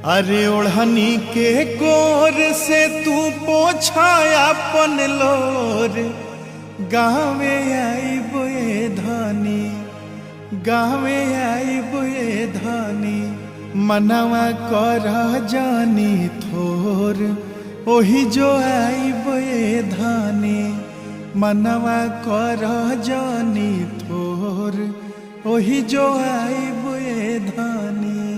अरे ओढ़नी के कोर से तू पोछा अपन लोर, गाँवे आई बोए धानी, गाँवे आई बोए धानी। मनवा कर जानी थोर, ओही जो आई बोए धानी। मनवा कर जानी थोर, ओही जो आई बोए धानी।